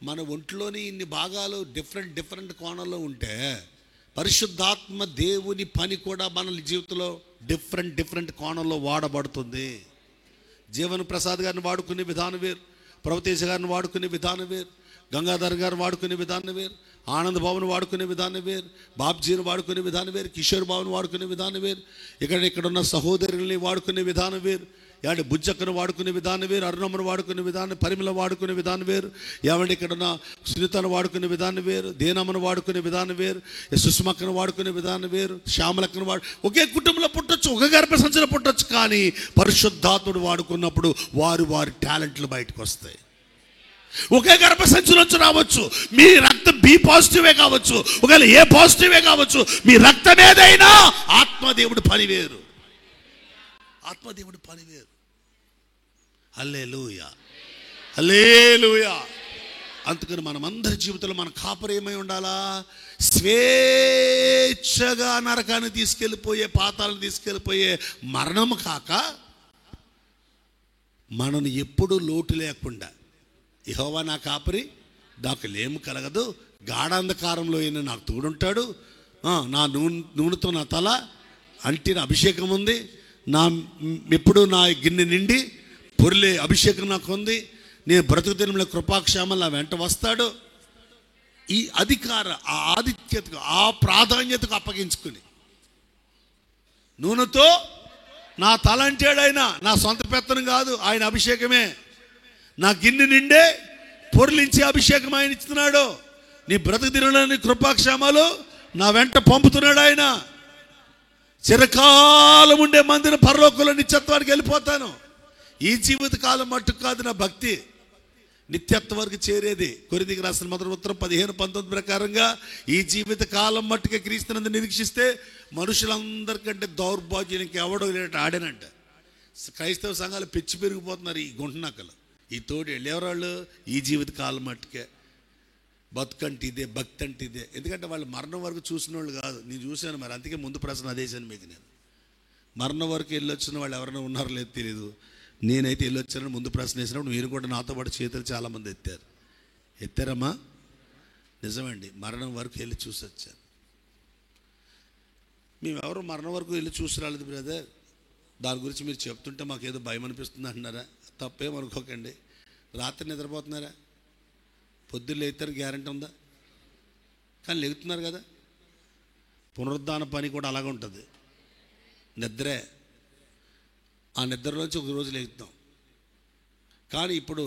మన ఒంట్లోని ఇన్ని భాగాలు డిఫరెంట్ కోణంలో ఉంటే పరిశుద్ధాత్మ దేవుని పని కూడా మన జీవితంలో డిఫరెంట్ కోణంలో వాడబడుతుంది. జీవన్ ప్రసాద్ గారిని వాడుకునే విధానం వేరు, ప్రభుతేజ గారిని వాడుకునే విధానం వేరు, గంగాధర్ గారిని వాడుకునే విధానం వేరు, ఆనంద్ బాబుని వాడుకునే విధానం వేరు, బాబ్జీని వాడుకునే విధానం వేరు, కిషోర్ బాబుని వాడుకునే విధానం వేరు, ఇక్కడ ఉన్న సహోదరుల్ని వాడుకునే విధానం వేరు, ఏమంటే బుజ్జక్కను వాడుకునే విధానం వేరు, అరుణమ్మను వాడుకునే విధానం, పరిమళ వాడుకునే విధానం వేరు, ఏమంటే ఇక్కడున్న సునీతను వాడుకునే విధానం వేరు, దేనమ్మను వాడుకునే విధానం వేరు, సుష్మక్కను వాడుకునే విధానం వేరు, శ్యామలక్కను ఒకే కుటుంబంలో పుట్టొచ్చు, ఒక గర్భసంచిలో పుట్టొచ్చు, కానీ పరిశుద్ధాత్ముడు వాడుకున్నప్పుడు వారి టాలెంట్లు బయటకు వస్తాయి. ఒకే గర్భసంచిలోంచి రావచ్చు, మీ రక్తం బి పాజిటివే కావచ్చు, ఒకవేళ ఏ పాజిటివే కావచ్చు, మీ రక్తం ఏదైనా ఆత్మదేవుడు పని వేరు, ఆత్మదేవుడు పని వేరు. హల్లెలూయా, హల్లెలూయా. అందుకని మనమందరి జీవితంలో మన కాపరి ఏమై ఉండాలా? స్వేచ్ఛగా నరకాన్ని తీసుకెళ్ళిపోయే, పాతాలను తీసుకెళ్ళిపోయే మరణము కాక, మనను ఎప్పుడూ లోటు లేకుండా, యెహోవా నా కాపరి నాకు లేము కలగదు, గాఢాంధకారంలో అయినా నాకు తోడుంటాడు, నా నూనెతో నా తల అంటిన అభిషేకం ఉంది, ఎప్పుడు నా గిన్నె నిండి పొరిలే అభిషేకం నాకు ఉంది, నేను బ్రతుకు దినంలో కృపాక్షేమం నా వెంట వస్తాడు. ఈ అధికార ఆ ఆధిక్యతకు ఆ ప్రాధాన్యతకు అప్పగించుకుని నూనెతో నా తల అంటాడు ఆయన, నా సొంత పెత్తనం కాదు, ఆయన అభిషేకమే. నా గిన్నె నిండే పొరిలించే అభిషేకం ఆయన ఇస్తున్నాడు. నీ బ్రతుకు దినంలోని కృపాక్షేమాలు నా వెంట పంపుతున్నాడు ఆయన. చిరకాలం ఉండే మందిని పరలోకంలో నిత్యత్వానికి వెళ్ళిపోతాను. ఈ జీవిత కాలం మట్టుకు కాదు నా భక్తి, నిత్యత్వం వరకు చేరేది. కొరింథీయులకు రాసిన మొదటి ఉత్తరం 15:19 ప్రకారంగా ఈ జీవిత కాలం మట్టుకే క్రీస్తునందు నిరీక్షిస్తే మనుషులందరికంటే దౌర్భాగ్యం ఇంకెవడో లేట ఆడేనంట. క్రైస్తవ సంఘాలు పెచ్చి పెరిగిపోతున్నారు ఈ గుంటనక్కలు, ఈ తోడు ఎవరాళ్ళు ఈ జీవిత కాలం మట్టుకే. బతుకంటే ఇదే, భక్తి అంటే ఇదే. ఎందుకంటే వాళ్ళు మరణం వరకు చూసిన వాళ్ళు కాదు, నేను చూశాను. మరి అందుకే ముందు ప్రశ్న అదేశాను మీకు. నేను మరణం వరకు వెళ్ళొచ్చిన వాళ్ళు ఎవరైనా ఉన్నారో లేదు తెలియదు, నేనైతే వెళ్ళొచ్చానని ముందు ప్రశ్న వేసినప్పుడు మీరు కూడా నాతో పాటు చేతులు చాలామంది ఎత్తారమ్మా. నిజమండి, మరణం వరకు వెళ్ళి చూసి వచ్చాను. మేమెవరు మరణం వరకు వెళ్ళి చూసి రాలేదు బ్రదర్. దాని గురించి మీరు చెప్తుంటే మాకేదో భయం అనిపిస్తుంది అంటున్నారా? తప్పేమనుకోకండి. రాత్రి నిద్రపోతున్నారా? పొద్దున్న లేస్తారు గ్యారెంటీ ఉందా? కానీ లెగుతున్నారు కదా. పునరుద్ధాన పని కూడా అలాగే ఉంటుంది, నిద్రే. ఆ నిద్రలోంచి ఒక రోజు లెగుతాం. కానీ ఇప్పుడు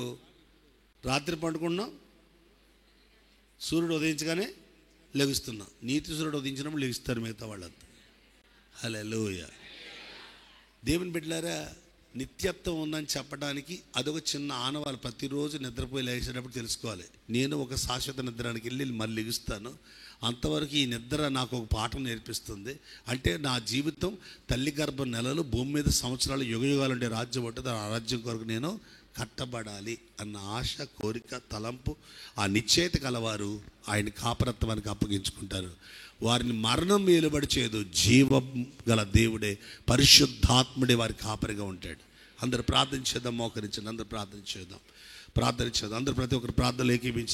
రాత్రి పండుకున్నాం, సూర్యుడు ఉదయించగానే లెగుస్తున్నాం. నీతి సూర్యుడు ఉదయించినప్పుడు లెగుస్తారు మిగతా వాళ్ళంతా. హల్లెలూయా. దేవుని బిడ్డలారా, నిత్యత్వం ఉందని చెప్పడానికి అదొక చిన్న ఆనవాళ్ళు. ప్రతిరోజు నిద్రపోయి లేచేటప్పుడు తెలుసుకోవాలి, నేను ఒక శాశ్వత నిద్రానికి వెళ్ళి మళ్ళీ లెగుస్తాను. అంతవరకు ఈ నిద్ర నాకు ఒక పాఠం నేర్పిస్తుంది. అంటే నా జీవితం తల్లి గర్భం నెలలు, భూమి మీద సంవత్సరాలు, యుగయుగాలు ఉండే రాజ్యం ఉంటుంది. ఆ రాజ్యం కొరకు నేను కట్టబడాలి అన్న ఆశ, కోరిక, తలంపు, ఆ నిశ్చయిత కలవారు ఆయన కాపరత్వానికి అప్పగించుకుంటారు. వారిని మరణం మేలుబడి చేయదు, జీవం గల దేవుడే, పరిశుద్ధాత్ముడే వారి కాపరిగా ఉంటాడు. అందరు ప్రార్థన చేద్దాం, మోకరించండి. అందరు ప్రార్థన చేద్దాం. అందరు ప్రతి ఒక్కరు ప్రార్థనలు ఏకీపించి